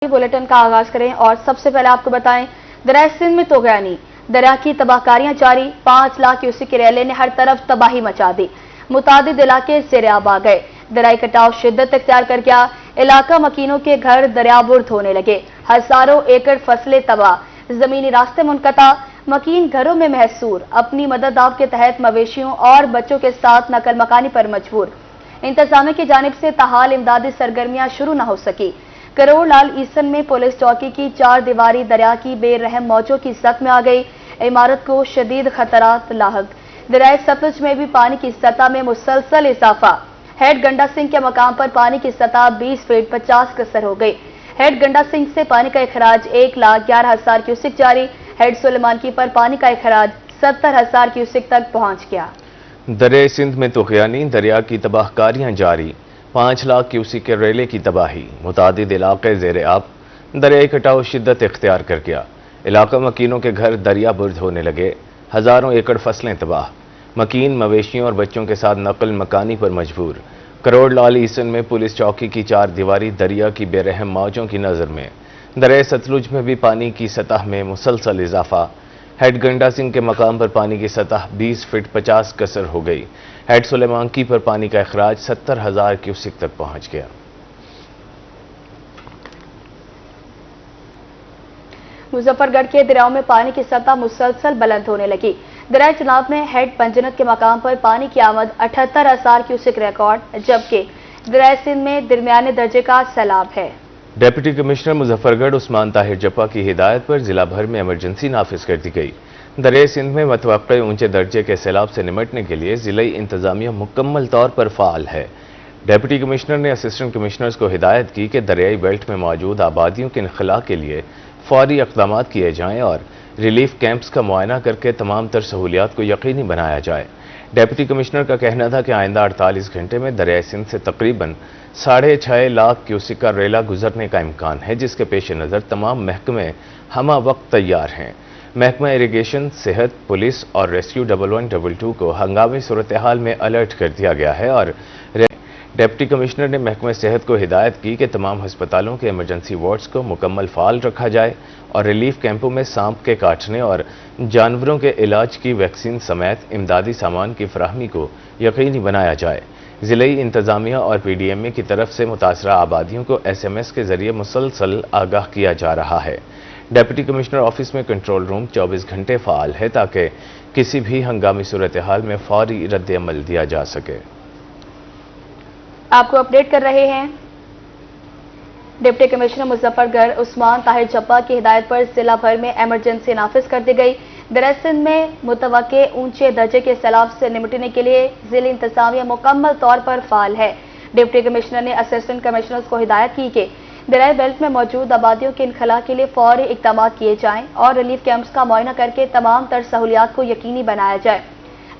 Bulletin का आगाज करें और सबसे पहले आपको बताएं, दरिया सिंध में तोगयानी, दरिया की तबाहकारियां जारी। 5 लाख क्यूसेक के रेले ने हर तरफ तबाही मचा दी। मुतादिद इलाके ज़ेर-ए-आब आ गए। दरियाई कटाव शिद्दत इख्तियार कर गया। इलाका मकीनों के घर दरियाबुर्द होने लगे। हजारों एकड़ फसलें तबाह, जमीनी रास्ते मुनक़ता, मकीन घरों में महसूर। अपनी मदद आप के तहत मवेशियों और बच्चों के साथ नकल मकानी पर मजबूर। इंतजामिया की जानिब से ताहाल इमदादी सरगर्मियां शुरू न हो सकी। करोड़ लाल ईसन में पुलिस चौकी की 4 दीवारी दरिया की बेरहम मौजों की सत में आ गई। इमारत को शदीद खतरात लाहक। दरिया सतलुज में भी पानी की सतह में मुसलसल इजाफा। हेड गंडा सिंह के मकाम पर पानी की सतह 20 फीट 50 कसर हो गई। हेड गंडा सिंह से पानी का इखराज 1,11,000 क्यूसेक जारी। हेड सुलेमानकी पर पानी का इखराज 70,000 क्यूसेक तक पहुंच गया। दरिया सिंध में तोगयानी, दरिया की तबाहकारियां जारी। 5 लाख क्यूसेक के रेले की तबाही, मुतादिद इलाके ज़ेर-ए-आब। दरियाई कटाव शिद्दत इख्तियार कर गया। इलाका मकीनों के घर दरिया बुर्द होने लगे। हजारों एकड़ फसलें तबाह, मकीन मवेशियों और बच्चों के साथ नकल मकानी पर मजबूर। करोड़ लाल ईसन में पुलिस चौकी की 4 दीवारी दरिया की बेरहम मौजों की नजर में। दरिया सतलुज में भी पानी की सतह में मुसलसल इजाफा। हेड गंडा सिंह के मकाम पर पानी की सतह 20 फीट 50 कसर हो गई। हेड सुलेमानकी पर पानी का इखराज 70,000 क्यूसेक तक पहुंच गया। मुजफ्फरगढ़ के दरियाओं में पानी की सतह मुसलसल बुलंद होने लगी। दरिया चनाब में हेड पंजनत के मकाम पर पानी की आमद 78,000 क्यूसेक रिकॉर्ड, जबकि दरिया सिंध में दरमियाने दर्जे का सैलाब है। डिप्टी कमिश्नर मुजफ्फरगढ़ उस्मान ताहिर जप्पा की हिदायत पर जिला भर में इमरजेंसी नाफिज कर दी गई। दरिया सिंध में मतवक्के ऊंचे दर्जे के सैलाब से निमटने के लिए जिले इंतजामिया मुकम्मल तौर पर फाल है। डिप्टी कमिश्नर ने असिस्टेंट कमिश्नर्स को हिदायत की कि दरियाई बेल्ट में मौजूद आबादियों के इनखला के लिए फौरी इक़दामात किए जाएं और रिलीफ कैंप्स का मुआयना करके तमाम तर सहूलियात को यकीनी बनाया जाए। डिप्टी कमिश्नर का कहना था कि आइंदा 48 घंटे में दरिया सिंध से तकरीबन 6.5 लाख क्यूसेक का रेला गुजरने का इम्कान है, जिसके पेश नज़र तमाम महकमे हमा वक्त तैयार हैं। महकमा इरिगेशन, सेहत, पुलिस और रेस्क्यू 1112 को हंगामी सूरत हाल में अलर्ट कर दिया गया है और डिप्टी कमिश्नर ने महकमा सेहत को हिदायत की कि तमाम हस्पतालों के इमरजेंसी वार्ड्स को मुकम्मल फाल रखा जाए और रिलीफ कैंपों में सांप के काटने और जानवरों के इलाज की वैक्सीन समेत इमदादी सामान की फराहमी को यकीनी बनाया जाए। ज़िले इंतजामिया और PDMA की तरफ से मुतासरा आबादियों को SMS के जरिए मुसलसल आगाह किया जा रहा है। डिप्टी कमिश्नर ऑफिस में कंट्रोल रूम 24 घंटे फाल है ताकि किसी भी हंगामी सूरत हाल में फौरी रद्द अमल दिया जा सके। आपको अपडेट कर रहे हैं डिप्टी कमिश्नर मुजफ्फरगढ़ उस्मान ताहिर जप्पा की हिदायत पर जिला भर में इमरजेंसी नाफिज कर दी गई। दरिया सिंध में मुतवक्के ऊंचे दर्जे के सैलाब से निपटने के लिए जिले इंतजामिया मुकम्मल तौर पर फाल है। डिप्टी कमिश्नर ने असिस्टेंट कमिश्नर्स को हिदायत की कि दरियाई बेल्ट में मौजूद आबादियों के इनखला के लिए फौरी इक़दाम किए जाएं और रिलीफ कैंप्स का मुआयना करके तमाम तर सहूलियात को यकीनी बनाया जाए।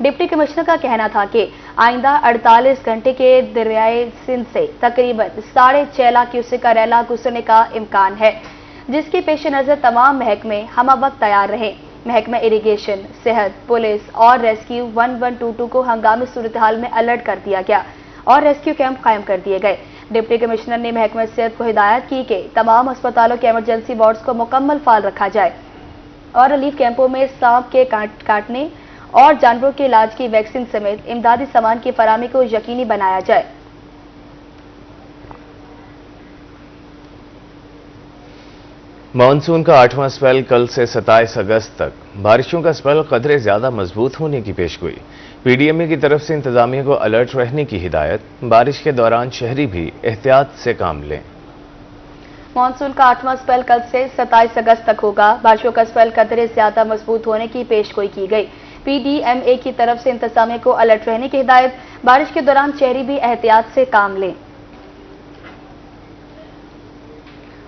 डिप्टी कमिश्नर का कहना था कि आइंदा 48 घंटे के दरियाई सिंध से तकरीबन 6.5 लाख क्यूसेक का रेला गुजरने का इम्कान है, जिसके पेश नज़र तमाम महकमे हमा वक्त तैयार रहे। महकमा इरिगेशन, सेहत, पुलिस और रेस्क्यू 1122 को हंगामी सूरत हाल में अलर्ट कर दिया गया और रेस्क्यू कैंप कायम कर दिए गए। डिप्टी कमिश्नर ने महकमा सेहत को हिदायत की कि तमाम अस्पतालों के इमरजेंसी वार्ड्स को मुकम्मल फाल रखा जाए और रिलीफ कैंपों में सांप के काटने और जानवरों के इलाज की वैक्सीन समेत इमदादी सामान की फराहमी को यकीनी बनाया जाए। मानसून का 8वां स्पेल कल से 27 अगस्त तक। बारिशों का स्पेल कदरे ज्यादा मजबूत होने की पेशगोई। PDMA की तरफ से इंतजामिया को अलर्ट रहने की हिदायत। बारिश के दौरान शहरी भी एहतियात से काम लें। मानसून का 8वां स्पेल कल से 27 अगस्त तक होगा। बारिशों का स्पेल कदरे ज्यादा मजबूत होने की पेशगोई की गई। PDMA की तरफ से इंतजामिया को अलर्ट रहने की हिदायत। बारिश के दौरान शहरी भी एहतियात से काम लें।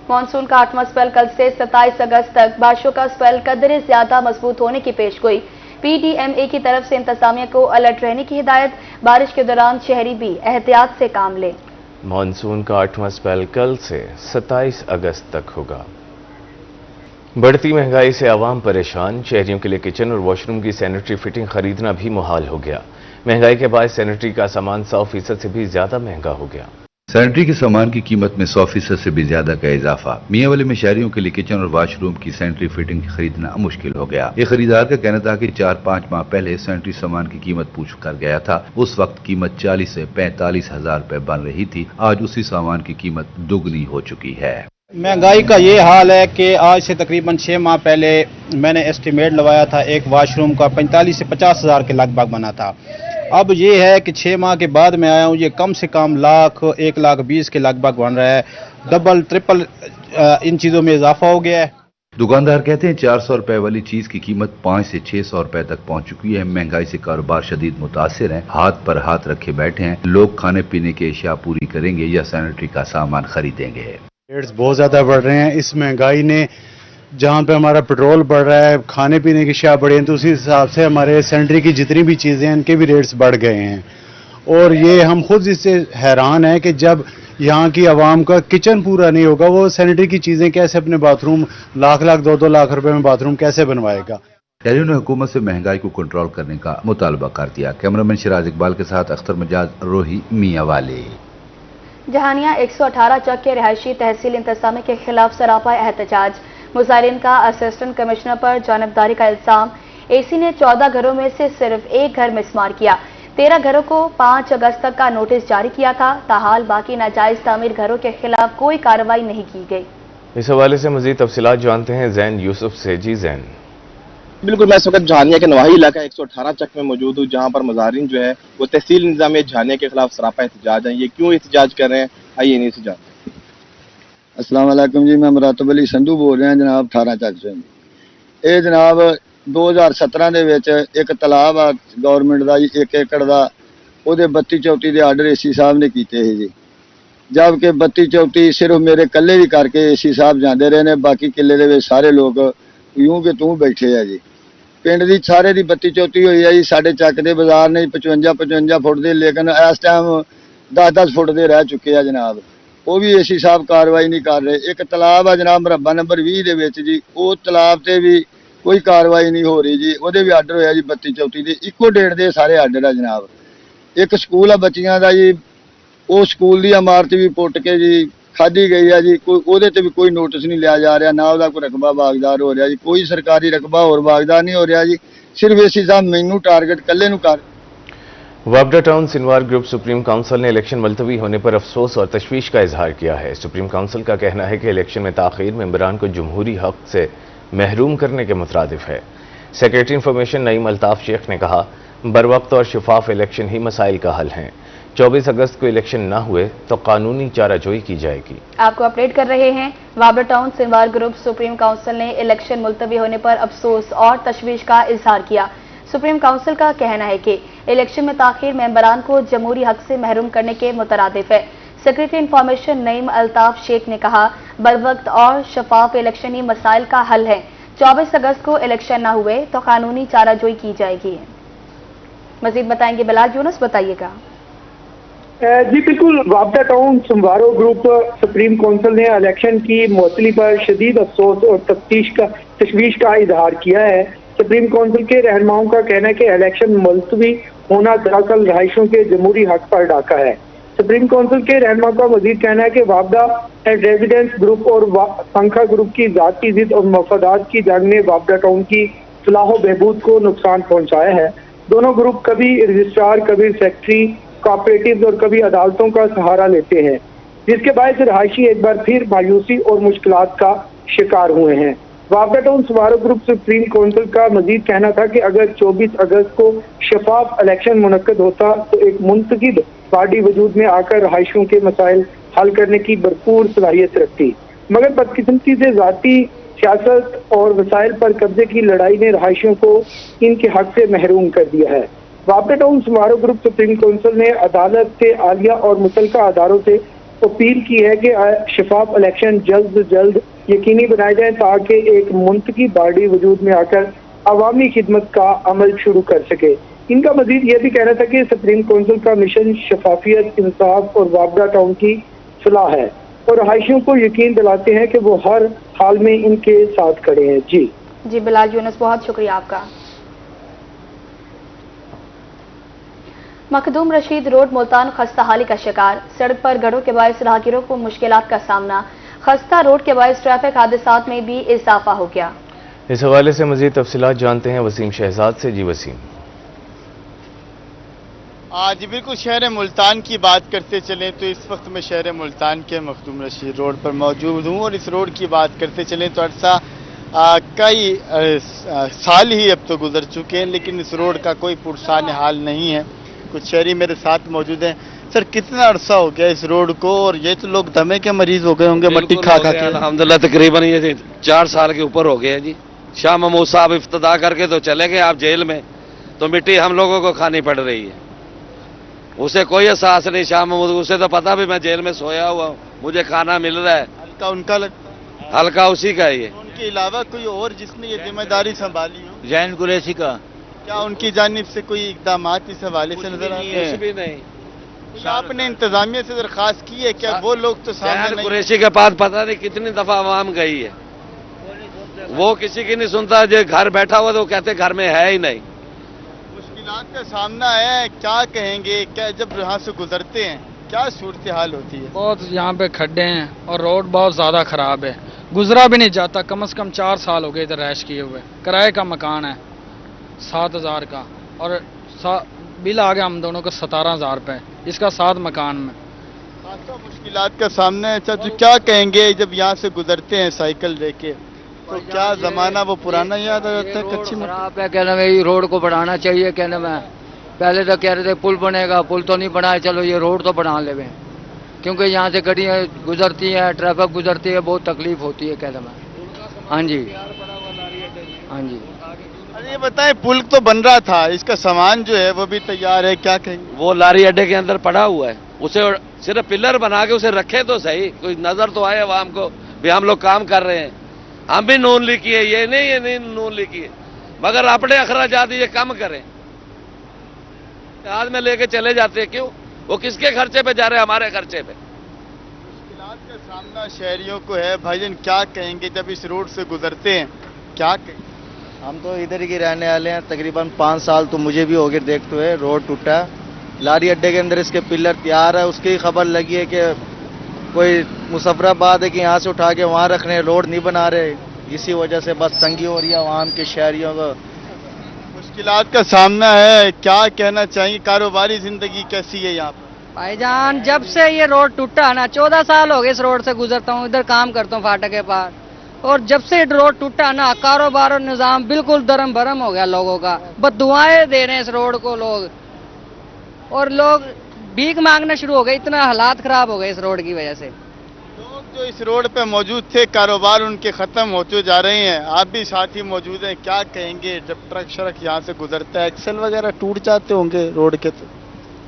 मानसून का 8वां स्पेल कल से 27 अगस्त तक। बारिशों का स्पेल कदरे ज्यादा मजबूत होने की पेशगोई। PDMA की तरफ से इंतजामिया को अलर्ट रहने की हिदायत। बारिश के दौरान शहरी भी एहतियात से काम लें। मानसून का 8वां स्पेल कल से 27 अगस्त तक होगा। बढ़ती महंगाई से आवाम परेशान। शहरियों के लिए किचन और वॉशरूम की सैनिटरी फिटिंग खरीदना भी मुहाल हो गया। महंगाई के बाद सैनिटरी का सामान 100% से भी ज्यादा महंगा हो गया। सैनिटरी के सामान की कीमत में 100% से भी ज्यादा का इजाफा। मियांवाली में शहरियों के लिए किचन और वाशरूम की सैनिटरी फिटिंग खरीदना मुश्किल हो गया। एक खरीदार का कहना था कि 4-5 माह पहले सैनिटरी सामान की कीमत पूछ कर गया था। उस वक्त कीमत 40 से 45 हजार रुपए बन रही थी। आज उसी सामान की कीमत दुगनी हो चुकी है। महंगाई का ये हाल है कि आज से तकरीबन 6 माह पहले मैंने एस्टिमेट लगाया था एक वाशरूम का 45 से 50 हजार के लगभग बना था। अब ये है कि 6 माह के बाद मैं आया हूँ, ये कम से कम 1,20,000 के लगभग बन रहा है। डबल ट्रिपल इन चीज़ों में इजाफा हो गया है। दुकानदार कहते हैं 400 रुपए वाली चीज की कीमत 5 से 600 रुपए तक पहुंच चुकी है। महंगाई से कारोबार शदीद मुतासिर है। हाथ पर हाथ रखे बैठे हैं। लोग खाने पीने की अशिया पूरी करेंगे या सैनिटरी का सामान खरीदेंगे। रेट्स बहुत ज़्यादा बढ़ रहे हैं। इस महंगाई ने जहाँ पे हमारा पेट्रोल बढ़ रहा है, खाने पीने की अशिया बढ़ी हैं, तो उसी हिसाब से हमारे सैनिटरी की जितनी भी चीज़ें हैं इनके भी रेट्स बढ़ गए हैं। और ये हम खुद इससे हैरान हैं कि जब यहाँ की आवाम का किचन पूरा नहीं होगा, वो सैनिटरी की चीज़ें कैसे अपने बाथरूम लाख 2-2 लाख रुपए में बाथरूम कैसे बनवाएगा। शहरियों ने हुकूमत से महंगाई को कंट्रोल करने का मुतालबा कर दिया। कैमरामैन सिराज इकबाल के साथ अख्तर मजाज, रोही, मियांवाली। जहानिया 118 चक के रिहायशी तहसील इंतजामिया के खिलाफ सरापा एहतजाज। मुजाहिरीन का असिस्टेंट कमिश्नर पर जानबदारी का इल्जाम। एसी ने 14 घरों में से सिर्फ एक घर मिसमार किया। 13 घरों को 5 अगस्त तक का नोटिस जारी किया था। ताहाल बाकी नाजायज तामीर घरों के खिलाफ कोई कार्रवाई नहीं की गई। इस हवाले से मजीद तफसीलात जानते हैं जैन यूसुफ से। जी जैन। बिल्कुल, मैं इस वक्त झानिया के नवाही इलाका 118 चक में मौजूद हूँ, जहाँ पर मुजाहिरीन जो है वो तहसील इंतजामिया झानिया के खिलाफ सरापा एहतजाज हैं। ये क्यों एहतजाज कर रहे हैं, आइए नहीं से जानते। अस्सलाम वालेकुम जी, मैं मुरातब अली संधू बोल रहा जनाब 18 चक से। ये जनाब 2017 ਦੇ ਵਿੱਚ ਇੱਕ ਤਲਾਬ ਆ ਗਵਰਨਮੈਂਟ ਦਾ ਜੀ 1 ਏਕੜ ਦਾ, ਉਹਦੇ 32-34 ਦੇ ਆਰਡਰ ਏਸੀ ਸਾਹਿਬ ਨੇ ਕੀਤੇ ਸੀ ਜੀ। ਜਦ ਕਿ 32-34 ਸਿਰਫ ਮੇਰੇ ਇਕੱਲੇ ਵੀ ਕਰਕੇ ਏਸੀ ਸਾਹਿਬ ਜਾਂਦੇ ਰਹੇ ਨੇ, ਬਾਕੀ ਕਿੱਲੇ ਦੇ ਵਿੱਚ ਸਾਰੇ ਲੋਕ यूं ਕਿ ਤੂੰ ਬੈਠੇ ਆ ਜੀ। ਪਿੰਡ ਦੀ ਸਾਰੇ ਦੀ 32-34 ਹੋਈ ਆ ਜੀ। ਸਾਡੇ ਚੱਕ ਦੇ ਬਾਜ਼ਾਰ ਨੇ 55 ਫੁੱਟ ਦੇ, ਲੇਕਿਨ ਇਸ ਟਾਈਮ 10 ਫੁੱਟ ਦੇ ਰਹਿ ਚੁੱਕੇ ਆ ਜਨਾਬ। ਉਹ ਵੀ ਏਸੀ ਸਾਹਿਬ ਕਾਰਵਾਈ ਨਹੀਂ ਕਰ ਰਹੇ। ਇੱਕ ਤਲਾਬ ਆ ਜਨਾਬ ਮਰਬਾ ਨੰਬਰ 20 ਦੇ ਵਿੱਚ ਜੀ, ਉਹ ਤਲਾਬ ਤੇ ਵੀ ਕੋਈ ਕਾਰਵਾਈ ਨਹੀਂ ਹੋ ਰਹੀ ਜੀ। ਉਹਦੇ ਵੀ ਆਰਡਰ ਹੋਇਆ ਜੀ 32-34 ਦੇ, ਇੱਕੋ ਡੇਟ ਦੇ ਸਾਰੇ ਆਰਡਰ ਆ ਜਨਾਬ। ਇੱਕ ਸਕੂਲ ਆ ਬੱਚੀਆਂ ਦਾ ਜੀ, ਉਹ ਸਕੂਲ ਦੀ ਇਮਾਰਤ ਵੀ ਪੁੱਟ ਕੇ ਜੀ ਖਾਧੀ ਗਈ ਆ ਜੀ। ਕੋਈ ਉਹਦੇ ਤੇ ਵੀ ਕੋਈ ਨੋਟਿਸ ਨਹੀਂ ਲਿਆ ਜਾ ਰਿਹਾ, ਨਾ ਉਹਦਾ ਕੋਈ ਰਕਬਾ ਵਾਗਦਾਰ ਹੋ ਰਿਹਾ ਜੀ। ਕੋਈ ਸਰਕਾਰੀ ਰਕਬਾ ਹੋਰ ਵਾਗਦਾਰ ਨਹੀਂ ਹੋ ਰਿਹਾ ਜੀ। ਸਿਰਫ ਏਸੀ ਸਾਹਿਬ ਮੈਨੂੰ ਟਾਰਗेट ਕੱਲੇ ਨੂੰ ਕਰ। वापडा टाउन सिनवार ग्रुप सुप्रीम काउंसिल ने इलेक्शन मुलतवी होने पर अफसोस और तशवीश का इजहार किया है। सुप्रीम काउंसिल का कहना है कि इलेक्शन में ताखीर मेंबरान को जमहूरी हक से महरूम करने के मुतरादिफ है। सेक्रेटरी इंफॉर्मेशन नईम अल्ताफ शेख ने कहा, बरवक्त और शफाफ इलेक्शन ही मसाइल का हल हैं। 24 अगस्त को इलेक्शन न हुए तो कानूनी चाराजोई की जाएगी। आपको अपडेट कर रहे हैं। वापडा टाउन सिनवार ग्रुप सुप्रीम काउंसिल ने इलेक्शन मुलतवी होने पर अफसोस और तशवीश का इजहार किया। सुप्रीम काउंसिल का कहना है कि इलेक्शन में ताखीर मेंबरान को जमहूरी हक से महरूम करने के मुतरादिफ है। सेक्रेटरी इंफॉर्मेशन नईम अल्ताफ शेख ने कहा, बरवक्त और शफाफ इलेक्शन ही मसाइल का हल है। 24 अगस्त को इलेक्शन न हुए तो कानूनी चाराजोई की जाएगी। मजीद बताएंगे बिलाल यूनुस, बताइएगा। जी बिल्कुल, वापडा टाउन सिनवारो ग्रुप सुप्रीम काउंसिल ने इलेक्शन की मुअत्तली पर शदीद अफसोस और तशवीश का इजहार किया है। सुप्रीम काउंसिल के रहनुमाओं का कहना है कि इलेक्शन मुलतवी होना दरअसल रहायशों के जमहूरी हक पर डाका है। सुप्रीम काउंसिल के रहनुमा का मजीद कहना है कि वापडा रेजिडेंस ग्रुप और पंखा ग्रुप की जाती जिद और मफादात की जंग ने वापडा टाउन की फलाह बहबूद को नुकसान पहुंचाया है। दोनों ग्रुप कभी रजिस्ट्रार, कभी सेक्रेटरी, कोऑपरेटिव और कभी अदालतों का सहारा लेते हैं, जिसके बायस रहायशी एक बार फिर मायूसी और मुश्किलात का शिकार हुए हैं। वापडा टाउन सिनवारो ग्रुप सुप्रीम काउंसिल का मजीद कहना था कि अगर 24 अगस्त को शफाफ इलेक्शन मुनक्कद होता तो एक मुंतखब बॉडी वजूद में आकर रहायशियों के मसाइल हल करने की भरपूर सलाहियत रखती, मगर बदकिस्मती से जाती सियासत और वसाइल पर कब्जे की लड़ाई ने रहायशियों को इनके हक से महरूम कर दिया है। वापडा टाउन सिनवारो ग्रुप सुप्रीम काउंसिल ने अदालत से आलिया और मुतलका अदारों से अपील की है कि शफाफ इलेक्शन जल्द से जल्द यकीनी बनाए जाए ताकि एक मुंतखब बॉडी वजूद में आकर अवामी खिदमत का अमल शुरू कर सके। इनका मजीद ये भी कहना था कि सुप्रीम काउंसिल का मिशन शफाफियत, इंसाफ और वापडा टाउन की सलाह है और रहायशियों को यकीन दिलाते हैं कि वो हर हाल में इनके साथ खड़े हैं। जी बिलाल यूनुस, बहुत शुक्रिया आपका। मखदूम रशीद रोड मुल्तान खस्ता हाली का शिकार। सड़क पर गड्ढों के बायस राहगीरों को मुश्किलात का सामना। खस्ता रोड के बायस ट्रैफिक हादसात में भी इजाफा हो गया। इस हवाले से मजीद तफसीलात जानते हैं वसीम शहजाद से। जी वसीम। जी बिल्कुल, शहर मुल्तान की बात करते चलें तो इस वक्त मैं शहर मुल्तान के मखदूम रशीद रोड पर मौजूद हूँ और इस रोड की बात करते चलें तो अरसा कई साल ही अब तो गुजर चुके हैं, लेकिन इस रोड का कोई पुरसान हाल नहीं है। कुछ शहरी मेरे साथ मौजूद हैं। सर, कितना अरसा हो गया इस रोड को, और ये तो लोग दमे के मरीज हो गए होंगे मट्टी खा खा के। अल्हम्दुलिल्लाह तकरीबन ये 4 साल के ऊपर हो गए हैं जी। शाह महमूद साहब इफ्तिदा करके तो चले गए आप जेल में, तो मिट्टी हम लोगों को खानी पड़ रही है। उसे कोई एहसास नहीं शाह महमूद, उसे तो पता भी मैं जेल में सोया हुआ हूँ, मुझे खाना मिल रहा है। हल्का उनका हल्का उसी का है ये। उनके अलावा कोई और जिसने ये जिम्मेदारी संभाली हो? जैन कुरैशी का। क्या उनकी जानिब से कोई इकदाम इस हवाले से नजर आए हैं? कुछ भी नहीं। क्या आपने इंतजामिया से दरखास्त की है? क्या वो लोग तो सामने जैन नहीं? कुरैशी के पास पता नहीं कितनी दफा आवाम गई है, वो किसी की नहीं सुनता। जो घर बैठा हुआ तो कहते घर में है ही नहीं। मुश्किलात का सामना है, क्या कहेंगे? क्या जब यहाँ से गुजरते हैं क्या सूरत हाल होती है? बहुत यहाँ पे खड्डे हैं और रोड बहुत ज़्यादा ख़राब है, गुजरा भी नहीं जाता। कम से कम 4 साल हो गए इधर रैश किए हुए। किराए का मकान है 7,000 का, और बिल आ गया हम दोनों को 17,000 रुपये, इसका 7 मकान में। मुश्किलात का सामना है। अच्छा, तो क्या कहेंगे जब यहाँ से गुजरते हैं साइकिल लेके, तो क्या ज़माना वो पुराना याद आ जाता है? कच्ची खराब है, कहना मैं रोड को बढ़ाना चाहिए। कहना मैं पहले तो कह रहे थे पुल बनेगा, पुल तो नहीं बना है, चलो ये रोड तो बना ले, क्योंकि यहाँ से गाड़ियाँ गुजरती हैं, ट्रैफिक गुजरती है, बहुत तकलीफ होती है। कहना मैं हाँ जी, हाँ जी। अरे ये बताएं, पुल तो बन रहा था, इसका सामान जो है वो भी तैयार है, क्या कहेंगे? वो लारी अड्डे के अंदर पड़ा हुआ है, उसे सिर्फ पिलर बना के उसे रखे तो सही, कोई नजर तो आए आवाम को भी हम लोग काम कर रहे हैं। हम भी नून लिखी है, ये नहीं नून लिखी है, मगर अपने अखराजात ये कम करें। आज में लेके चले जाते हैं, क्यों? वो किसके खर्चे पे जा रहे हैं? हमारे खर्चे पे। मुश्किलात का सामना शहरियों को है। भाईजान, क्या कहेंगे जब इस रोड से गुजरते हैं, क्या कहेंगे? हम तो इधर ही रहने वाले हैं, तकरीबन 5 साल तो मुझे भी हो गए देखते हुए। रोड टूटा है, लारी अड्डे के अंदर इसके पिलर तैयार है, उसकी खबर लगी है कि कोई मुजफ्फराबाद है कि यहाँ से उठा के वहाँ रख रहे हैं, रोड नहीं बना रहे। इसी वजह से बस तंगी हो रही है वहाँ के शहरियों को। मुश्किलात का सामना है, क्या कहना चाहिए? कारोबारी जिंदगी कैसी है यहाँ पर? भाईजान, जब से ये रोड टूटा है ना, 14 साल हो गए इस रोड से गुजरता हूँ, इधर काम करता हूँ फाटक के पास, और जब से रोड टूटा ना, कारोबार और निज़ाम बिल्कुल दरम भरम हो गया लोगों का। बस दुआएं दे रहे हैं इस रोड को लोग, और लोग भीख मांगना शुरू हो गए, इतना हालात खराब हो गए इस रोड की वजह से। लोग जो इस रोड पे मौजूद थे, कारोबार उनके खत्म होते जा रहे हैं। आप भी साथ ही मौजूद हैं, क्या कहेंगे जब ट्रक शरक यहाँ से गुजरता है? एक्सल वगैरह टूट जाते होंगे रोड के? तो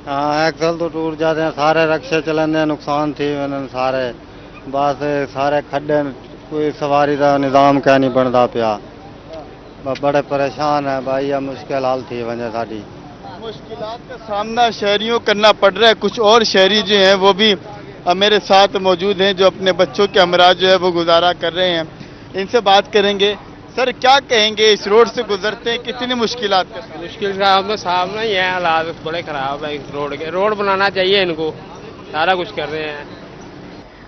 हाँ, एक्सल तो टूट जाते हैं, सारे रक्शे चलने नुकसान थी सारे, बस सारे खड्डे, कोई सवारी का निज़ाम क्या नहीं बनता पिया। बड़े परेशान है भाई, यह मुश्किल हाल थी वजह साड़ी। मुश्किलात का सामना शहरियों करना पड़ रहा है। कुछ और शहरी जो हैं वो भी मेरे साथ मौजूद हैं, जो अपने बच्चों के हमरा जो है वो गुजारा कर रहे हैं। इनसे बात करेंगे। सर, क्या कहेंगे इस रोड से गुजरते हैं, कितनी मुश्किलात का? मुश्किल का तो सामना ही है, हालात बड़े खराब है इस रोड के। रोड बनाना चाहिए इनको, सारा कुछ कर रहे हैं।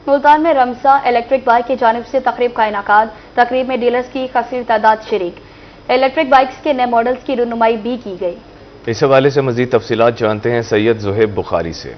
मुल्तान में रमसा इलेक्ट्रिक बाइक की जानिब से तकरीब का इनाकाद। तकरीब में डीलर्स की कसीर तादाद शरीक। इलेक्ट्रिक बाइक्स के नए मॉडल्स की रुनुमाई भी की गई। इस हवाले से मजीद तफसीलात जानते हैं सैयद ज़ुहैब बुखारी से।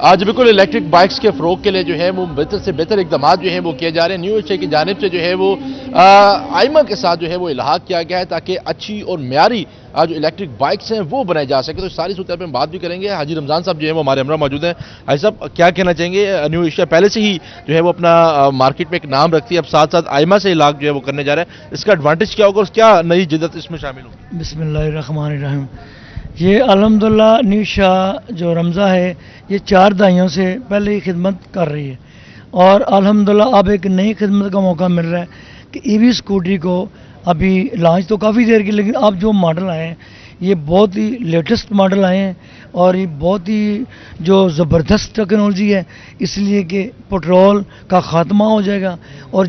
आज बिल्कुल इलेक्ट्रिक बाइक्स के फ़रोग के लिए जो है वो बेहतर से बेहतर इकदाम जो हैं वो किए जा रहे हैं। न्यू एशिया की जानिब से जो है वो आइमा के साथ जो है वो इल्हाक किया गया है, ताकि अच्छी और म्यारी जो इलेक्ट्रिक बाइक्स हैं वो बनाई जा सके। तो सारी सूरत पर हम बात भी करेंगे। हाजी रमज़ान साहब जो है वो हमारे हमरा मौजूद हैं। हाजी साहब, क्या कहना चाहेंगे? न्यू एशिया पहले से ही जो है वो अपना मार्केट में एक नाम रखती है, अब साथ साथ आइमा से इलाक जो है वो करने जा रहा है, इसका एडवांटेज क्या होगा और क्या नई जिद्दत इसमें शामिल होगी? बिस्मिल्लाहिर्रहमानिर्रहीम। ये अल्हम्दुलिल्लाह न्यू एशिया जो रमज़ा है ये 4 दहाइयों से पहले ही खिदमत कर रही है, और अल्हम्दुलिल्लाह अब एक नई खिदमत का मौका मिल रहा है कि ईवी स्कूटरी को अभी लॉन्च तो काफ़ी देर की, लेकिन अब जो मॉडल आए हैं یہ بہت ہی لیٹسٹ ماڈل آئے ہیں اور یہ بہت ہی جو زبردست ٹیکنالوجی ہے، اس لیے کہ پٹرول کا خاتمہ ہو جائے گا اور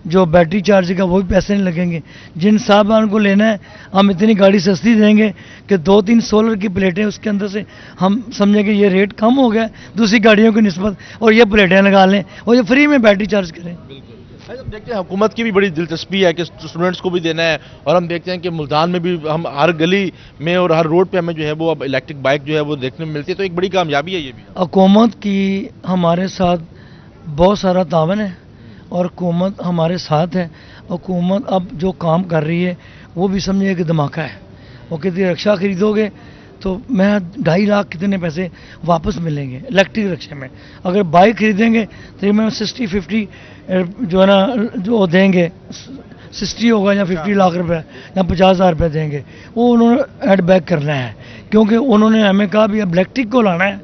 جو بیٹری چارج کا وہ بھی پیسے نہیں لگیں گے. جن صاحبان کو لینا ہے ہم اتنی گاڑی سستی دیں گے کہ 2-3 سولر کی پلیٹیں اس کے اندر سے ہم سمجھیں کہ یہ ریٹ کم ہو گیا دوسری گاڑیوں کی نسبت، اور یہ پلیٹیں لگا لیں اور یہ فری میں بیٹری چارج کریں. ہم دیکھتے ہیں حکومت کی بھی بڑی دلچسپی ہے کہ اسٹوڈنٹس کو بھی دینا ہے، اور ہم دیکھتے ہیں کہ ملتان میں بھی ہم ہر گلی میں اور ہر روڈ پہ ہمیں جو ہے وہ اب الیکٹرک بائک جو ہے وہ دیکھنے میں ملتی ہے، تو ایک بڑی کامیابی ہے یہ بھی. حکومت کی ہمارے ساتھ بہت سارا تعاون ہے اور حکومت ہمارے ساتھ ہے. حکومت اب جو کام کر رہی ہے وہ بھی سمجھے کہ دھماکہ ہے. وہ کہتی ہے رکشہ خریدو گے تو میں 2.5 لاکھ کتنے پیسے واپس ملیں گے الیکٹرک رکشے میں. اگر بائک خریدیں گے تو میں 60-50 جو ہے نا جو دیں گے، 60 ہوگا یا 50 لاکھ روپے یا 50,000 روپے دیں گے، وہ انہوں نے ایڈ بیک کرنا ہے کیونکہ انہوں نے ہمیں کہا بھی اب الیکٹرک کو لانا ہے،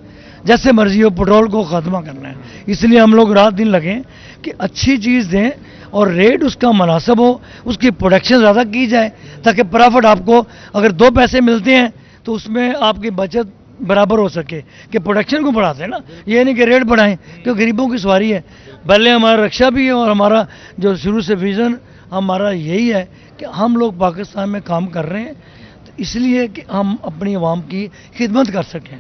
جیسے مرضی ہو پٹرول کو ختمہ کرنا ہے. اس لیے ہم لوگ رات دن لگیں کہ اچھی چیز دیں اور ریٹ اس کا مناسب ہو، اس کی پروڈکشن زیادہ کی جائے تاکہ پرافٹ آپ کو اگر 2 پیسے ملتے ہیں تو اس میں آپ کی بچت برابر ہو سکے کہ پروڈکشن کو بڑھاتے ہیں نا، یہ نہیں کہ ریٹ بڑھائیں کیونکہ غریبوں کی سواری ہے. پہلے ہمارا رکشہ بھی ہے اور ہمارا جو شروع سے ویژن ہمارا یہی ہے کہ ہم لوگ پاکستان میں کام کر رہے ہیں تو اس لیے کہ ہم اپنی عوام کی خدمت کر سکیں.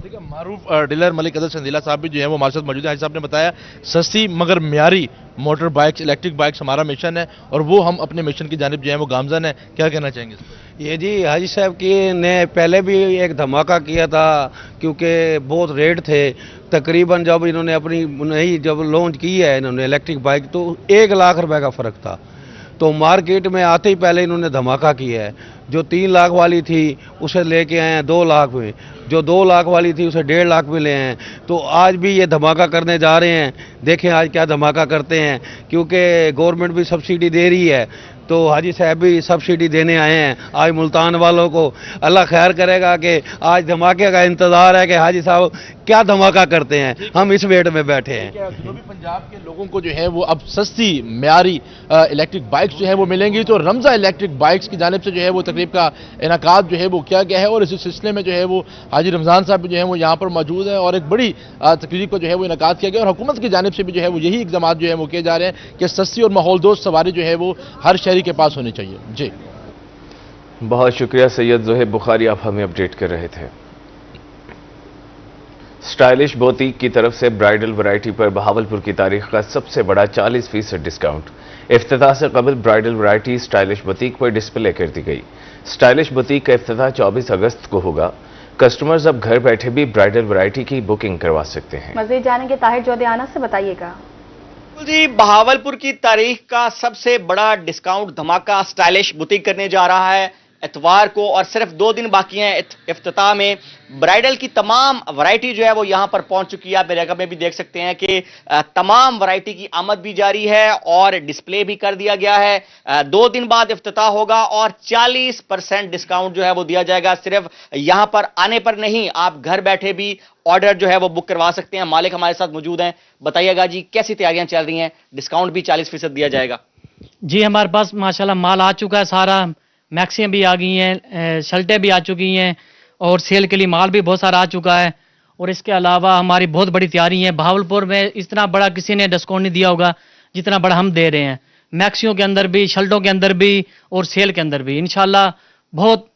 دیکھیں معروف ڈیلر ملک عدل چندیلہ صاحب بھی جو ہیں وہ ہمارے ساتھ موجود ہیں. حاجی صاحب نے بتایا سستی مگر معیاری موٹر بائکس الیکٹرک بائکس ہمارا مشن ہے اور وہ ہم اپنے مشن کی جانب جو ہیں وہ گامزن ہیں. کیا کہنا چاہیں گے؟ یہ جی حاجی صاحب کی نے پہلے بھی ایک دھماکہ کیا تھا کیونکہ بہت ریٹ تھے. تقریباً جب انہوں نے اپنی نئی جب لانچ کی ہے انہوں نے الیکٹرک بائک تو 1 لاکھ روپے کا فرق تھا. تو مارکیٹ میں آتے ہی پہلے انہوں نے دھماکہ کیا ہے. جو 3 لاکھ والی تھی اسے لے کے آئے ہیں 2 لاکھ میں، جو 2 لاکھ والی تھی اسے 1.5 لاکھ میں لے آئے ہیں. تو آج بھی یہ دھماکہ کرنے جا رہے ہیں. دیکھیں آج کیا دھماکہ کرتے ہیں کیونکہ گورنمنٹ بھی سبسڈی دے رہی ہے تو حاجی صاحب بھی سبسڈی دینے آئے ہیں. آج ملتان والوں کو اللہ خیر کرے گا کہ آج دھماکے کا انتظار ہے کہ حاجی صاحب کیا دھماکہ کرتے ہیں. ہم اس ویٹ میں بیٹھے ہیں. جنوبی پنجاب کے لوگوں کو جو ہے وہ اب سستی معیاری الیکٹرک بائکس جو ہے وہ ملیں گی. تو رمضہ الیکٹرک بائکس کی جانب سے جو ہے وہ تقریب کا انعقاد جو ہے وہ کیا گیا ہے اور اس سلسلے میں جو ہے وہ حاجی رمضان صاحب جو ہے وہ یہاں پر موجود ہیں اور ایک بڑی تقریب کو جو ہے وہ انعقاد کیا گیا اور حکومت کی جانب سے بھی جو ہے وہ یہی اقدامات جو ہے وہ کیے جا رہے ہیں کہ سستی اور ماحول دوست سواری جو ہے وہ ہر شہری کے پاس ہونی چاہیے. جی بہت شکریہ سید زہیب بخاری، آپ ہمیں اپڈیٹ کر رہے تھے. سٹائلش بوتیک کی طرف سے برائیڈل ورائٹی پر بہاولپور کی تاریخ کا سب سے بڑا 40% ڈسکاؤنٹ. افتتاح سے قبل برائیڈل ورائٹی سٹائلش بوتیک پر ڈسپلے کر دی گئی. سٹائلش بوتیک کا افتتاح 24 اگست کو ہوگا. کسٹمرز اب گھر بیٹھے بھی برائیڈل ورائٹی کی بکنگ کروا سکتے ہیں. مزید جانیں گے طاہر جودیانہ سے، بتائیے گا. جی بہاولپور کی تاریخ کا سب سے بڑا ڈسکاؤنٹ دھماکہ سٹائلش بوتیک کرنے جا رہا ہے اتوار کو اور صرف 2 دن باقی ہیں افتتاح میں. برائیڈل کی تمام ورائٹی جو ہے وہ یہاں پر پہنچ چکی ہے. آپ میرے میں بھی دیکھ سکتے ہیں کہ تمام ورائٹی کی آمد بھی جاری ہے اور ڈسپلے بھی کر دیا گیا ہے. 2 دن بعد افتتاح ہوگا اور 40% ڈسکاؤنٹ جو ہے وہ دیا جائے گا. صرف یہاں پر آنے پر نہیں، آپ گھر بیٹھے بھی آرڈر جو ہے وہ بک کروا سکتے ہیں. مالک ہمارے ساتھ موجود ہیں. بتائیے گا جی کیسی تیاریاں چل رہی ہیں؟ ڈسکاؤنٹ بھی 40% دیا جائے گا. جی ہمارے پاس ماشاءاللہ مال آ چکا ہے سارا. میکسیاں بھی آ گئی ہیں، شرٹیں بھی آ چکی ہیں اور سیل کے لیے مال بھی بہت سارا آ چکا ہے. اور اس کے علاوہ ہماری بہت بڑی تیاری ہے. بہاولپور میں اتنا بڑا کسی نے ڈسکاؤنٹ نہیں دیا ہوگا جتنا بڑا ہم دے رہے ہیں. میکسیوں کے اندر بھی، شرٹوں کے اندر بھی اور سیل کے اندر بھی. انشاءاللہ بہت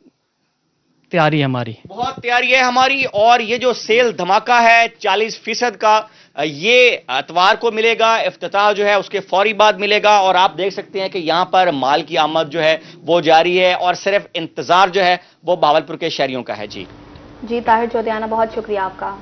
تیاری ہے ہماری، بہت تیاری ہے ہماری. اور یہ جو سیل دھماکہ ہے 40% کا، یہ اتوار کو ملے گا. افتتاح جو ہے اس کے فوری بعد ملے گا. اور آپ دیکھ سکتے ہیں کہ یہاں پر مال کی آمد جو ہے وہ جاری ہے اور صرف انتظار جو ہے وہ بہاولپور کے شہریوں کا ہے. جی طاہر جودیانہ بہت شکریہ آپ کا.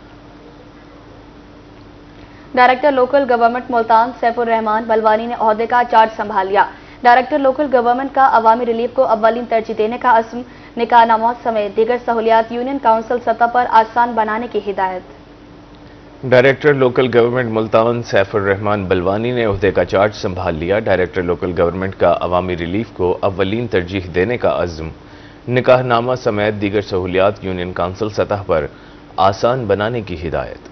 Director local government Multan Saif Ur-Rehman Balwani نے عہدے کا چارج سنبھال لیا. ڈائریکٹر لوکل گورنمنٹ کا عوامی ریلیف کو اولین ترجیح دینے کا عزم. نکاح نامہ سمیت دیگر سہولیات یونین کونسل سطح پر آسان بنانے کی ہدایت. Director local government Multan Saif Ur-Rehman Balwani نے عہدے کا چارج سنبھال لیا. ڈائریکٹر لوکل گورنمنٹ کا عوامی ریلیف کو اولین ترجیح دینے کا عزم. نکاح نامہ سمیت دیگر سہولیات یونین کونسل سطح پر آسان بنانے کی ہدایت.